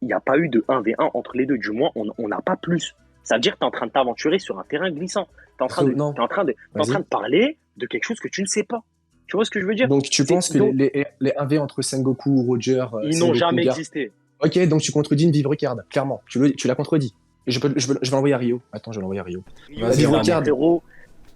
il n'y a pas eu de 1v1 entre les deux. Du moins, on n'a pas plus. Ça veut dire que tu es en train de t'aventurer sur un terrain glissant. Tu es, Non, en train vas-y. de parler de quelque chose que tu ne sais pas. Tu vois ce que je veux dire? Donc tu penses que Donc, les 1v entre Sengoku, Roger, ils n'ont Sengoku, jamais Garp. existé. Ok, donc tu contredis une Vivre Card, clairement. Tu l'as contredit. Et je vais l'envoyer à Rio. Attends, je vais l'envoyer à Rio. Rio, La Vas-y, Vivre non, mais Ramo. Card. frérot,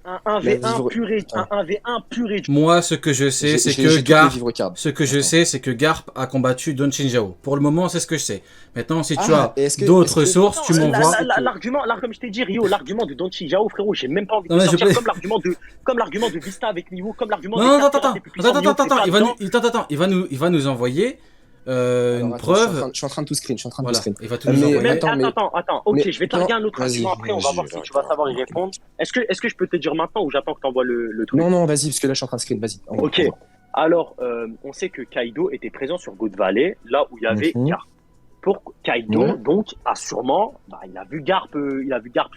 un La 1v1 Vivre. pur et, Putain, un 1v1 pur et dur. Moi, ce que je sais, c'est que j'ai toutes les Garp, Vivre Cards. ce que je Attends. sais, c'est que Garp a combattu Don Chinjao. Pour le moment, c'est ce que je sais. Maintenant, si tu Ah, as et est-ce d'autres que sources, tu Non, m'envoies. l'argument, là, comme je t'ai dit, Rio, l'argument de Don Chijao, frérot, j'ai même pas envie de Non, mais je sortir peux- comme l'argument de Vista avec Miwo, comme l'argument des Non, non, quatre attends, pirates attends, les plus puissants, attends, Miwo, attends, c'est pas attends, dedans. il va nous envoyer Alors, une attends, je preuve. suis en train de tout screen. Je suis en train de tout Voilà, screen. il va tout nous Mais envoyer. attends, mais. Attends, ok, mais- je vais te non, regarder un autre vas-y, argument après, on va voir si tu vas savoir y répondre. Est-ce que je peux te dire maintenant ou j'attends que tu envoies le truc? Non, non, vas-y, parce que là, je suis en train de screen. Vas-y. envoie, Ok, envoie. alors, on sait que Kaido était présent sur God Valley, là où il y avait Mhm. Garp. Pour Kaido, Ouais. donc, a sûrement, il a vu Garp,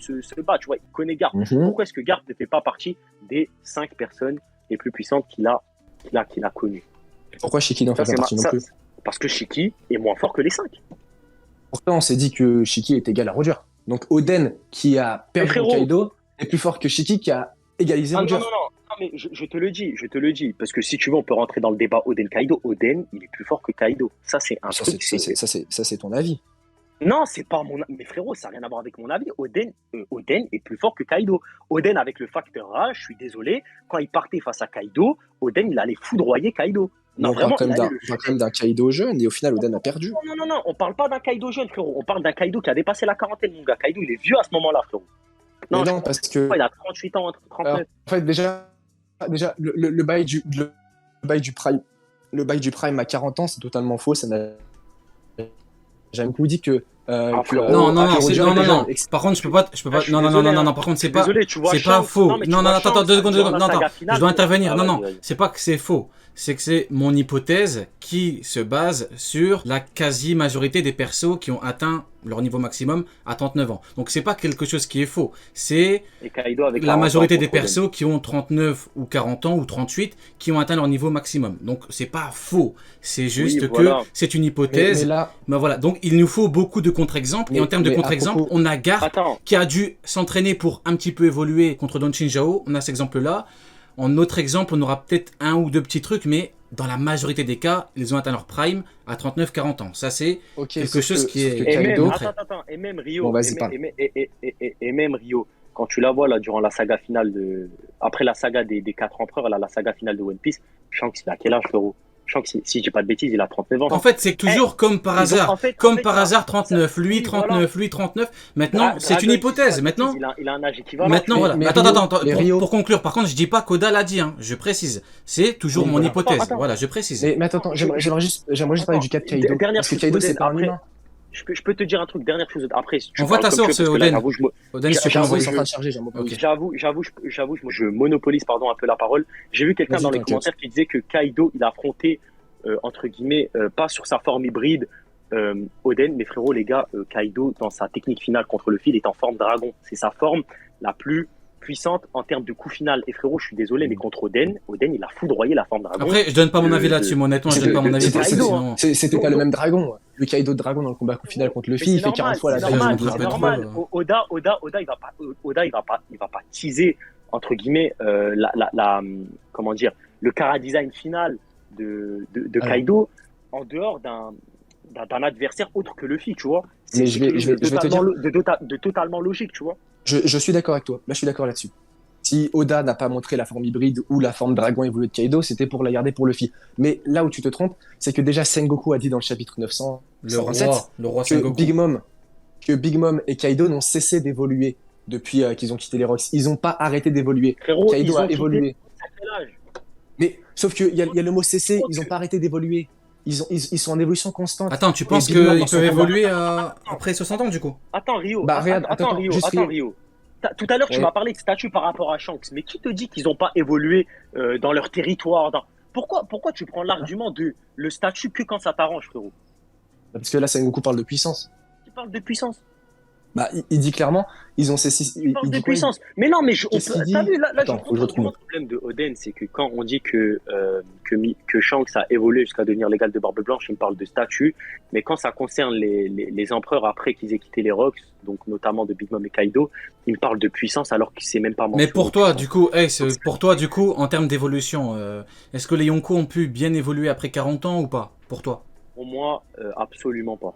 se battre, tu vois, il connaît Garp. Mhm. Pourquoi est-ce que Garp ne fait pas partie des 5 personnes les plus puissantes qu'il a connues? Pourquoi Shiki n'en fait pas partie non plus? Parce que Shiki est moins fort que les 5. Pourtant, on s'est dit que Shiki est égal à Roger. Donc Oden, qui a perdu frérot. Kaido, est plus fort que Shiki, qui a égalisé Ah, Roger. non, mais je te le dis, parce que si tu veux, on peut rentrer dans le débat Oden-Kaido. Oden, il est plus fort que Kaido. Ça, c'est un Ça, truc. c'est ton avis. Non, c'est pas mon. Mais frérot, ça n'a rien à voir avec mon avis. Oden est plus fort que Kaido. Oden, avec le facteur rage, je suis désolé, quand il partait face à Kaido, Oden, il allait foudroyer Kaido. Non, on vraiment, parle il quand allait le même d'un Kaido jeune, et au final, Oden a perdu. Non, on parle pas d'un Kaido jeune, frérot. On parle d'un Kaido qui a dépassé la quarantaine, mon gars. Kaido, il est vieux à ce moment-là, frérot. Mais je non, parce que. crois, il a 38 ans, entre 39. Alors, en fait, déjà le bail du Prime. Le bail du Prime à 40 ans, c'est totalement faux. Ça n'a jamais dit que. Non, non. Par contre, je peux pas. Non. Par contre, c'est pas. Désolé, tu vois. C'est pas Shanks. faux. mais tu Non, vois attends, Shanks, 2 secondes, 2 dans secondes. la Non, saga attends, finale, je dois frérot. intervenir. Ah, Non, non, vas-y. c'est pas que c'est faux. C'est que c'est mon hypothèse qui se base sur la quasi-majorité des persos qui ont atteint leur niveau maximum à 39 ans. Donc, c'est pas quelque chose qui est faux. C'est Et Kaido avec la 40 majorité ans des contre Oden. persos qui ont 39 ou 40 ans ou 38 qui ont atteint leur niveau maximum. Donc, c'est pas faux. C'est juste Oui, que voilà. c'est une Mais hypothèse. là, Mais voilà, donc il nous faut beaucoup de contre-exemples. Et Mais- en termes de mais à contre-exemples, propos- on a Garp Attends, qui a dû s'entraîner pour un petit peu évoluer contre Don Chinjao. On a cet exemple-là. En autre exemple, on aura peut-être un ou deux petits trucs, mais dans la majorité des cas, ils ont atteint leur prime à 39-40 ans. Ça, c'est ok, quelque sauf chose que- qui sauf est- que et même, Kaido, attends, et même Rio, Bon, vas-y, et, parle. et même Rio, quand tu la vois là durant la saga finale après la saga des 4 empereurs, là, la saga finale de One Piece, Shanks, il a quel âge, frérot? Shanks, si je dis pas de bêtises, il a 39 ans. En fait, c'est toujours comme par Ils ont- hasard. en fait, Par hasard, 39. Lui, oui, 39. Lui, 39. Maintenant, c'est Dragon, une hypothèse. si je dis pas de bêtises, il a un âge équivalent. Maintenant, Mais- voilà. mais Attends, Rio- attends, mais Rio- pour conclure. Par contre, je dis pas qu'Oda l'a dit, hein. Je précise. C'est toujours Oui, mon voilà. hypothèse. Attends. Voilà, je précise. Mais attends, j'aimerais juste parler du cas de Kaido. Dernière Parce que chose, Kaido, Oden, c'est pas un après- humain. Je peux te dire un truc, dernière chose. Après, si tu Envoie parles ta comme tu source, veux, parce que là, Oden. j'avoue, Oden, si tu peux J'avoue, l'envoyer. Ils sont en train de charger, j'ai un mot. Ok. je monopolise un peu la parole. J'ai vu quelqu'un Vas-y, dans les t'inquiète. commentaires qui disait que Kaido, il a affronté, entre guillemets, pas sur sa forme hybride, Oden, mais frérot, les gars, Kaido, dans sa technique finale contre le fil, est en forme dragon. C'est sa forme la plus puissante en termes de coup final. Et frérot, je suis désolé, mais contre Oden, il a foudroyé la forme dragon. Après, je donne pas mon avis de- là-dessus, mais honnêtement, je donne pas mon avis C'était parce que Kaido, sinon. C'était pas le Donc- même dragon. Le Kaido de dragon dans le combat final contre Mais Luffy, il c'est fait 40 fois la c'est taille normal, du un c'est peu dragon. trop, normal. Oda, il va pas teaser, entre guillemets, comment dire, le chara-design final de Kaido en dehors d'un adversaire autre que Luffy, tu vois. Mais je vais te dire- de totalement logique, tu vois. Je suis d'accord avec toi. Là, je suis d'accord là-dessus. Si Oda n'a pas montré la forme hybride ou la forme dragon évoluée de Kaido, c'était pour la garder pour Luffy. Mais là où tu te trompes, c'est que déjà Sengoku a dit dans le chapitre 957 Le roi que Sengoku. Big Mom et Kaido n'ont cessé d'évoluer depuis qu'ils ont quitté les Rocks. Ils n'ont pas arrêté d'évoluer. Frérot, Kaido ils ont a quitté évolué. un sacré âge. Mais sauf qu'il y a le mot cesser, ils n'ont pas arrêté d'évoluer. Ils sont en évolution constante. Attends, tu penses Et Big Mom qu'ils dans son peuvent combat. évoluer après 60 ans du coup? Attends, Rio. Bah, regarde, attends, Rio. juste Attends, Rio. Rio. Tout à l'heure, tu Ouais. m'as parlé de statut par rapport à Shanks, mais qui te dit qu'ils n'ont pas évolué dans leur territoire Pourquoi tu prends l'argument de le statut que quand ça t'arrange, frérot? Parce que là, Sengoku parle de puissance. Tu parles de puissance. Bah, il dit clairement, ils ont ces six. Force Il de dit quoi? puissance. Mais non, mais Qu'est-ce qu'il dit? t'as vu, là, je Attends, faut que je comprends vraiment retrouve. le problème de Oden, c'est que quand on dit que Shanks a évolué jusqu'à devenir l'égal de Barbe Blanche, il me parle de statut, mais quand ça concerne les empereurs après qu'ils aient quitté les Rocks, donc notamment de Big Mom et Kaido, il me parle de puissance alors qu'il sait même pas Mais mentionné pour toi, puissance. du coup, pour toi, du coup, en termes d'évolution, est-ce que les Yonko ont pu bien évoluer après 40 ans ou pas? Pour toi? Pour moi, absolument pas.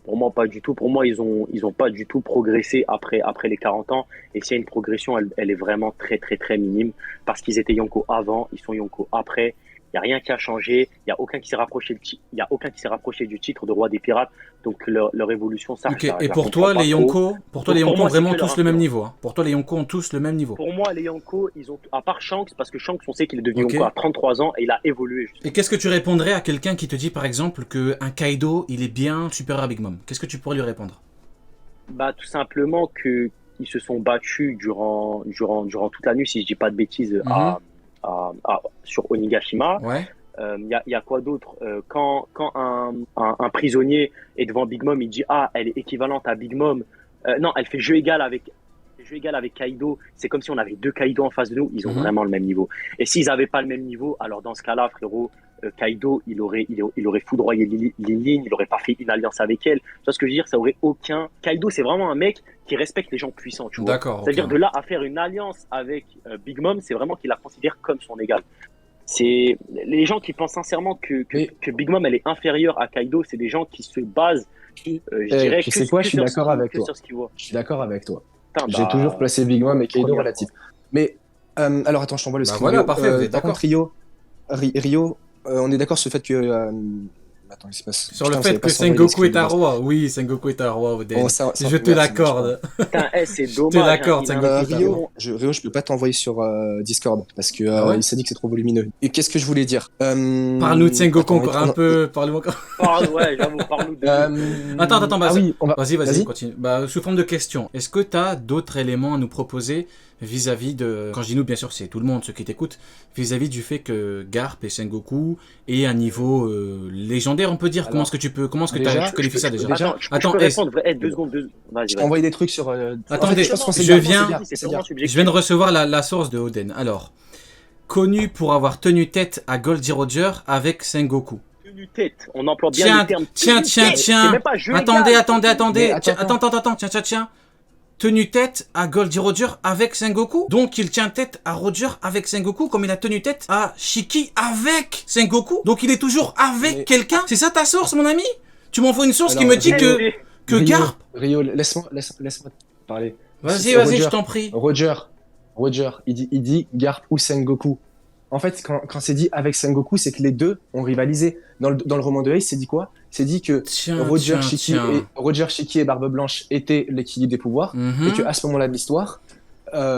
Pour moi, pas du tout. Pour moi, ils ont pas du tout progressé après les 40 ans. Et s'il y a une progression, elle est vraiment très, très, très minime. Parce qu'ils étaient Yonko avant, ils sont Yonko après. Il n'y a rien qui a changé. Il n'y a aucun qui s'est rapproché, il y a aucun qui s'est rapproché du titre de roi des pirates. Donc, leur évolution, ça, Ok, je et la pour comprends toi, pas les trop. Yonko, pour toi, Donc, les pour Yonko ont moi, c'est vraiment que leur tous le même influence. niveau, hein. Pour toi, les Yonko ont tous le même niveau. Pour moi, les Yonko, ils ont, à part Shanks, parce que Shanks, on sait qu'il est devenu Ok. Yonko à 33 ans et il a évolué. Et qu'est-ce que tu répondrais à quelqu'un qui te dit, par exemple, qu'un Kaido, il est bien supérieur à Big Mom? Qu'est-ce que tu pourrais lui répondre? Bah, tout simplement que ils se sont battus durant toute la nuit, si je dis pas de bêtises, sur Onigashima. Ouais. Y a quoi d'autre? Quand un prisonnier est devant Big Mom, il dit ah, elle est équivalente à Big Mom. Non, elle fait jeu égal avec Kaido. C'est comme si on avait deux Kaido en face de nous. Ils ont vraiment le même niveau. Et s'ils n'avaient pas le même niveau, alors dans ce cas-là, frérot, Kaido, il aurait foudroyé Lilin, il aurait pas fait une alliance avec elle. Tu vois ce que je veux dire? Ça aurait aucun. Kaido, c'est vraiment un mec qui respecte les gens puissants, tu vois. D'accord. C'est-à-dire ok. de là à faire une alliance avec Big Mom, c'est vraiment qu'il la considère comme son égal. C'est les gens qui pensent sincèrement que Big Mom elle est inférieure à Kaido, c'est des gens qui se basent, je dirais, Tu sais quoi, je suis d'accord avec toi. sur ce qu'ils voient. Je suis d'accord avec toi. Putain, J'ai toujours placé Big Mom et Kaido première relatif. Mais, alors attends, je t'envoie le Bah screen. voilà, Rio. parfait, vous êtes Par contre, Rio, on est d'accord sur le fait que. Attends, il se passe. Sur Putain, le ça fait va pas que s'envoyer Sengoku les est un screens de roi. Oui, Sengoku est un roi, Oden. Bon, ça, Je te l'accorde. Putain, c'est dommage. te l'accorde, il c'est a un un Goku, Rio. Rio, je peux pas t'envoyer sur Discord parce que Ah ouais il s'est dit que c'est trop volumineux. Et qu'est-ce que je voulais dire Parle-nous de Sengoku attends, encore un peu. Parle-nous encore. Ouais, j'avoue, parle-nous de. Attends, bah, ah oui, on va. Vas-y, continue. Bah, sous forme de question, est-ce que tu as d'autres éléments à nous proposer vis-à-vis de... Quand je dis nous, bien sûr, c'est tout le monde, ceux qui t'écoutent, vis-à-vis du fait que Garp et Sengoku aient un niveau légendaire, on peut dire. Alors, Comment est-ce que déjà, tu qualifies ça déjà? déjà, Attends, je peux répondre. Deux secondes. Vas-y, Je t'ai vas-y. envoyé des trucs sur. Attendez, je pense qu'on s'est je bien, viens- c'est C'est bien. vraiment subjectif. Je viens de recevoir la source de Oden. Alors, connu pour avoir tenu tête à Goldie Roger avec Sengoku. Tenue tête. On emploie bien Tiens, le terme. tiens, tenue tête. tiens. C'est même pas jeu Attendez. égal. Attendez. Mais attends. Tiens. Tenu tête à Goldie Roger avec Sengoku. Donc il tient tête à Roger avec Sengoku comme il a tenu tête à Shiki avec Sengoku. Donc il est toujours avec Mais- quelqu'un. C'est ça ta source, mon ami? Tu m'envoies une source qui Alors, me dit que Rio, Garp... Rio, laisse-moi parler. Vas-y, C'est Roger. je t'en prie. Roger, il dit Garp ou Sengoku. En fait, quand c'est dit avec Sengoku, c'est que les deux ont rivalisé. Dans le roman de Ace, c'est dit quoi? C'est dit que Roger, Shiki et Barbe Blanche étaient l'équilibre des pouvoirs, Mhm. et qu'à ce moment-là de l'histoire,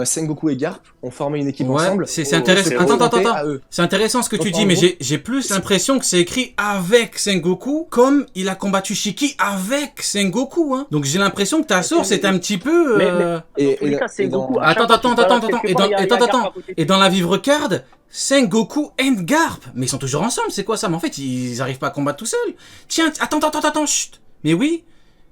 Sengoku et Garp ont formé une équipe Ouais, ensemble. c'est intéressant. c'est Attends. C'est intéressant ce que tu Donc, dis, en mais gros, j'ai plus l'impression que c'est écrit avec Sengoku, comme il a combattu Shiki avec Sengoku. Hein. Donc j'ai l'impression que ta source est un petit peu... Dans tous les cas, c'est dans- Goku. Attends. Et dans la Vivre Card, Sengoku and Garp. Mais ils sont toujours ensemble, c'est quoi ça? Mais en fait, ils arrivent pas à combattre tout seuls. Tiens, attends, chut. Mais oui,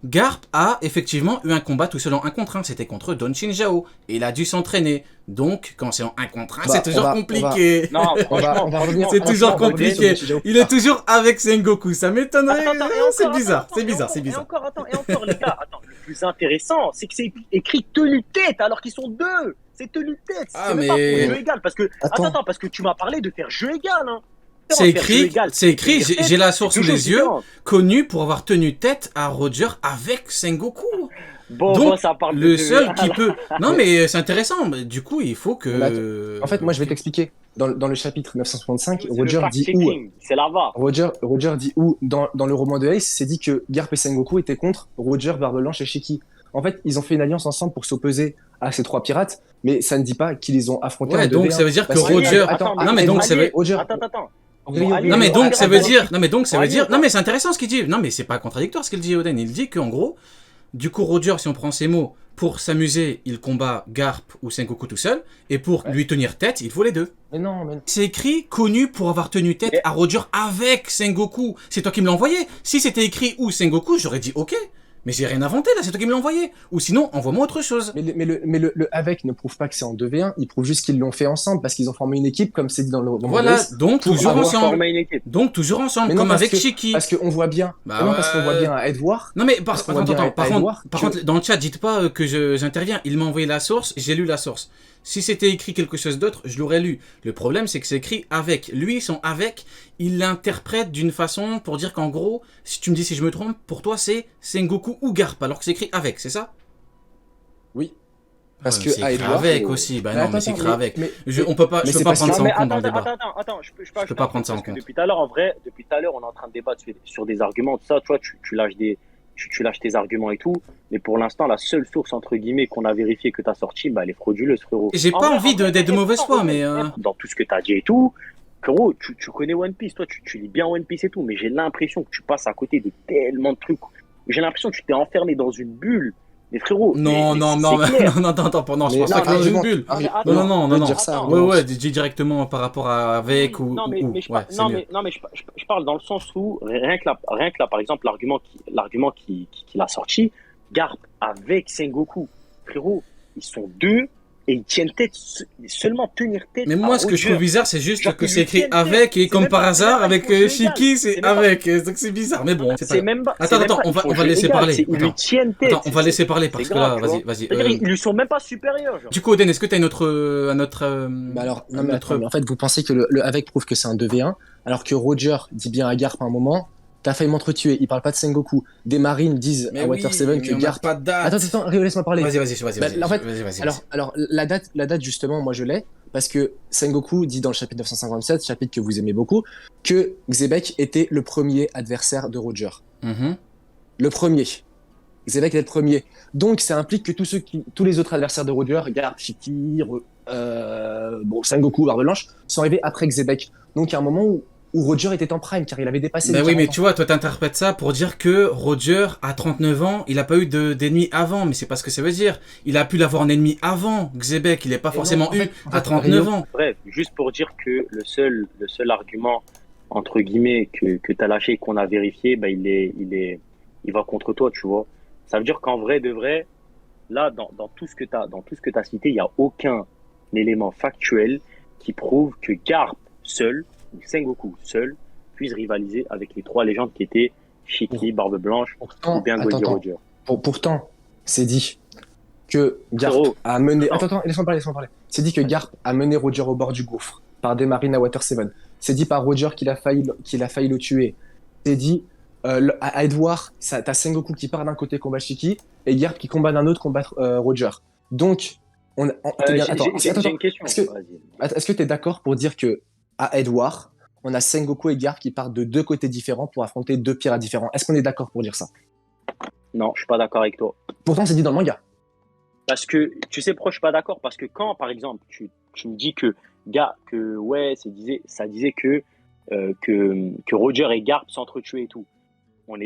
Garp a effectivement eu un combat tout seul en 1 contre 1. C'était contre Don Shinjao. Et il a dû s'entraîner. Donc, quand c'est en 1 contre 1, Bah, c'est toujours compliqué. Non, On va revenir. C'est toujours on va revenir sur compliqué. Nichijou. Il est toujours avec Sengoku. Ça m'étonnerait. C'est bizarre. Et encore, les gars, le plus intéressant, c'est que c'est écrit tenue tête alors qu'ils sont deux. C'est tenue tête. Ah, C'est même mais- pas pour jeu égal. Parce que, Attends. parce que tu m'as parlé de faire jeu égal. Hein. C'est Faire jeu écrit, égal, j'ai la source sous toujours les yeux, différent. connu pour avoir tenu tête à Roger avec Sengoku. Donc, ça parle le de- seul qui peut... Non, mais c'est intéressant. Mais du coup, il faut que... En fait, moi, je vais t'expliquer. Dans le chapitre 965, C'est le Roger dit où fact-checking, c'est la VAR. Roger dit où dans le roman de Ace, c'est dit que Garp et Sengoku étaient contre Roger, Barbe Blanche et Shiki. En fait, ils ont fait une alliance ensemble pour s'opposer à ces 3 pirates, mais ça ne dit pas qu'ils les ont affrontés en Ouais, 2v1. donc ça veut dire que Parce Roger... Attends, non, mais donc ça veut... Roger, Attends. Rio, allez, Non mais donc ça veut allez, dire, non mais donc ça veut allez, dire, allez. non mais c'est intéressant ce qu'il dit. Non mais c'est pas contradictoire ce qu'il dit Oden. Il dit qu'en gros, du coup Roger, si on prend ses mots, pour s'amuser, il combat Garp ou Sengoku tout seul, et pour lui tenir tête, il faut les deux. mais non. C'est écrit connu pour avoir tenu tête à Roger avec Sengoku. C'est toi qui me l'as envoyé. Si c'était écrit ou Sengoku, j'aurais dit ok. Mais j'ai rien inventé là, c'est toi qui me l'as envoyé. Ou sinon, envoie-moi autre chose. Mais le avec ne prouve pas que c'est en 2v1, il prouve juste qu'ils l'ont fait ensemble parce qu'ils ont formé une équipe, comme c'est dit dans le roman. Voilà, donc pour toujours avoir ensemble. Formé une équipe. Donc toujours ensemble, Mais non, comme parce avec que- Shiki. Parce qu'on voit bien. Bah Mais non, parce qu'on voit ouais. bien à Edward. Non mais Parce qu'on attends, voit bien par à Edward contre, dans le chat, dites pas que j'interviens. Il m'a envoyé la source, j'ai lu la source. Si c'était écrit quelque chose d'autre, je l'aurais lu. Le problème, c'est que c'est écrit avec. Lui, son avec, il l'interprète d'une façon pour dire qu'en gros, si tu me dis si je me trompe, pour toi c'est Sengoku ou Garp, alors que c'est écrit avec, c'est ça? Oui. Parce Ouais, que c'est à écrit Edward. avec aussi. Bah Mais non, mais c'est attends, écrit avec. mais- On peut pas, mais je peux c'est pas parce prendre que- ça en mais compte dans le attends, débat. attends, je peux pas prendre ça en parce que compte. depuis tout à l'heure, en vrai, depuis tout à l'heure, on est en train de débattre sur des arguments, tout ça, tu vois, tu lâches tes arguments et tout, mais pour l'instant, la seule source, entre guillemets, qu'on a vérifié que tu as sortie, bah, elle est frauduleuse, frérot. J'ai En pas vrai, envie d'être de mauvaise foi, mais dans tout ce que tu as dit et tout, frérot, tu connais One Piece, toi, tu lis bien One Piece et tout, mais j'ai l'impression que tu passes à côté de tellement de trucs. J'ai l'impression que tu t'es enfermé dans une bulle. Mais frérot, non, mais non, c'est non, clair. non, attends, non, je Mais pense non, pas que dans une argumente, bulle. argumente. Non, non, de non. dire ça, Attends. Ouais, argumente. ouais, dis directement par rapport à avec ou non, mais, ou. mais je Ouais, par- c'est non, mieux. mais je parle dans le sens où rien que là, par exemple, l'argument qu'il a sorti, Garp avec Sengoku, frérot, ils sont deux et ils tiennent tête, seulement tenir tête. Mais moi, à ce que je Roger. trouve bizarre, c'est juste Genre que qu'ils c'est lui écrit tiennent avec tête. et C'est comme même par pas- hasard, c'est même avec pas, ils font jeu Shiki, égal. c'est C'est même pas- avec. Donc c'est bizarre, mais bon, c'est pas C'est grave. même pas. Attends, ils on font va jeu laisser égal, parler. ils lui tiennent tête. Attends, on va laisser parler c'est parce que grave, là, tu vois. vas-y. C'est-à-dire, ils lui sont même pas supérieurs. Genre. Du coup, Oden, est-ce que t'as une autre, Bah alors, non, mais attends, mais en fait, vous pensez que le avec prouve que c'est un 2v1, alors que Roger dit bien à Garp à un moment, t'as failli m'entretuer, il parle pas de Sengoku. Des marines disent à Water 7 que Garp. pas de date. Attends, Rio, laisse-moi parler. Vas-y. Bah, en fait, Alors, la date, justement, moi je l'ai, parce que Sengoku dit dans le chapitre 957, chapitre que vous aimez beaucoup, que Xebec était le premier adversaire de Roger. Mhm. Le premier. Xebec était le premier. Donc, ça implique que tous les autres adversaires de Roger, Garp, Shiki, Sengoku, Barbe Blanche, sont arrivés après Xebec. Donc, il y a un moment où Roger était en prime, car il avait dépassé Bah les oui, 40 mais ans. tu vois, toi t'interprètes ça pour dire que Roger, à 39 ans, il a pas eu d'ennemis avant, mais c'est pas ce que ça veut dire. Il a pu l'avoir en ennemi avant Xebec, il est pas Et forcément non, en eu fait, à 39 Rio, ans. Bref, juste pour dire que le seul argument, entre guillemets, que tu as lâché et qu'on a vérifié, bah, il va contre toi, tu vois. Ça veut dire qu'en vrai de vrai, là, dans tout ce que tu as cité, il n'y a aucun élément factuel qui prouve que Garp seul, ou Sengoku seul, puisse rivaliser avec les trois légendes qui étaient Shiki, Barbe Blanche pourtant, ou bien Goldie Roger. pourtant, c'est dit que Garp Frérot, a mené. attends. Attends, laisse-moi parler. C'est dit que Garp a mené Roger au bord du gouffre par des marines à Water 7. C'est dit par Roger qu'il a failli le tuer. C'est dit à Edward, t'as Sengoku qui part d'un côté combat Shiki et Garp qui combat d'un autre combattre Roger. Donc, t'es bien- attends, J'ai une question. est-ce que- Vas-y. est-ce que tu es d'accord pour dire que à Edward, on a Sengoku et Garp qui partent de deux côtés différents pour affronter deux pirates différents? Est-ce qu'on est d'accord pour dire ça? Non, je suis pas d'accord avec toi. Pourtant, c'est dit dans le manga. Parce que, tu sais pourquoi je suis pas d'accord? Parce que quand, par exemple, tu me dis ça disait que Roger et Garp s'entretuaient et tout. On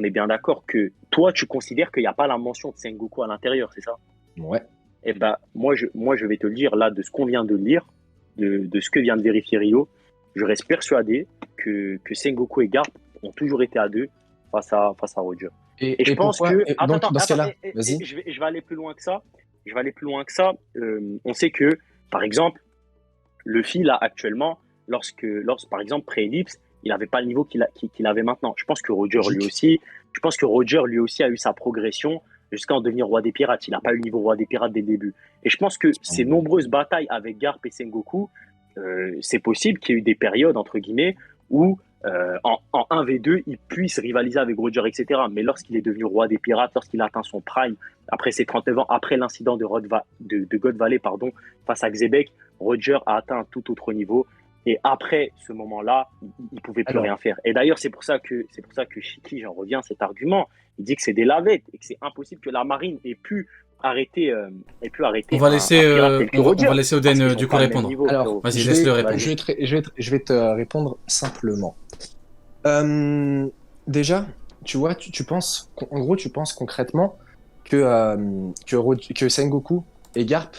est bien d'accord que toi, tu considères qu'il n'y a pas la mention de Sengoku à l'intérieur, c'est ça? Ouais. Eh ben, moi, je vais te le dire, là, de ce qu'on vient de lire, de ce que vient de vérifier Rio, je reste persuadé que Sengoku et Garp ont toujours été à deux face à Roger. Et je pense pourquoi- que... et donc, dans ce cas-là, vas-y. Je vais aller plus loin que ça. On sait que, par exemple, Luffy, là, actuellement, par exemple, pré-Ellipse, il n'avait pas le niveau qu'il avait maintenant. Je pense que Roger, lui aussi, a eu sa progression jusqu'à en devenir roi des pirates. Il n'a pas eu le niveau roi des pirates dès le début. Et je pense que ces nombreuses batailles avec Garp et Sengoku, c'est possible qu'il y ait eu des périodes, entre guillemets, où en 1v2, il puisse rivaliser avec Roger, etc. Mais lorsqu'il est devenu roi des pirates, lorsqu'il a atteint son prime, après ses 39 ans, après l'incident de God Valley, face à Xebec, Roger a atteint un tout autre niveau. Et après ce moment-là, il pouvait plus rien faire. Et d'ailleurs, c'est pour ça que Shiki, j'en reviens à cet argument, il dit que c'est des lavettes et que c'est impossible que la marine ait pu arrêter. On va laisser Oden du coup répondre. Alors, vas-y, laisse-le répondre. Je vais te répondre simplement. Déjà, tu vois, tu penses, en gros, tu penses concrètement que Sengoku et Garp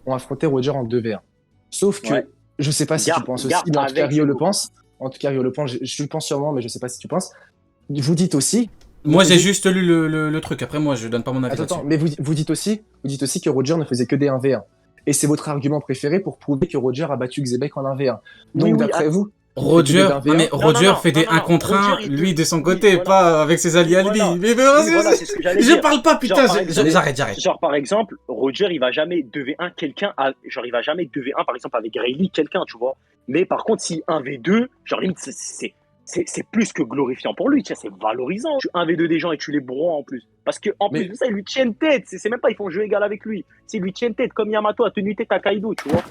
ont affronté Roger en 2v1. Sauf que, je sais pas si tu penses aussi, mais en tout cas Rio le pense. En tout cas, Rio le pense, je le pense sûrement, mais je sais pas si tu penses. Vous dites aussi Moi, j'ai juste lu le truc. Après, moi, je donne pas mon avis Attends, là-dessus. mais vous dites aussi que Roger ne faisait que des 1v1. Et c'est votre argument préféré pour prouver que Roger a battu Xebec en 1v1. Donc, Oui, d'après vous, Roger, il fait que des 1v1. mais Roger fait des 1 contre 1, lui de son côté, pas avec ses alliés à lui. Voilà. Mais Oui, voilà, c'est ce que j'allais je dire. parle pas, putain, Genre, par exemple, j'arrête. Genre, par exemple, Roger, il va jamais 2v1 quelqu'un, genre, il va jamais 2v1, par exemple, avec Rayleigh, quelqu'un, tu vois. Mais par contre, si 1v2, genre, limite, c'est plus que glorifiant pour lui, tu sais, c'est valorisant. Tu 1v2 des gens et tu les broies en plus. Parce que en plus de ça, ils lui tiennent tête. C'est même pas, ils font jeu égal avec lui. C'est ils lui tiennent tête, comme Yamato a tenu tête à Kaido, tu vois.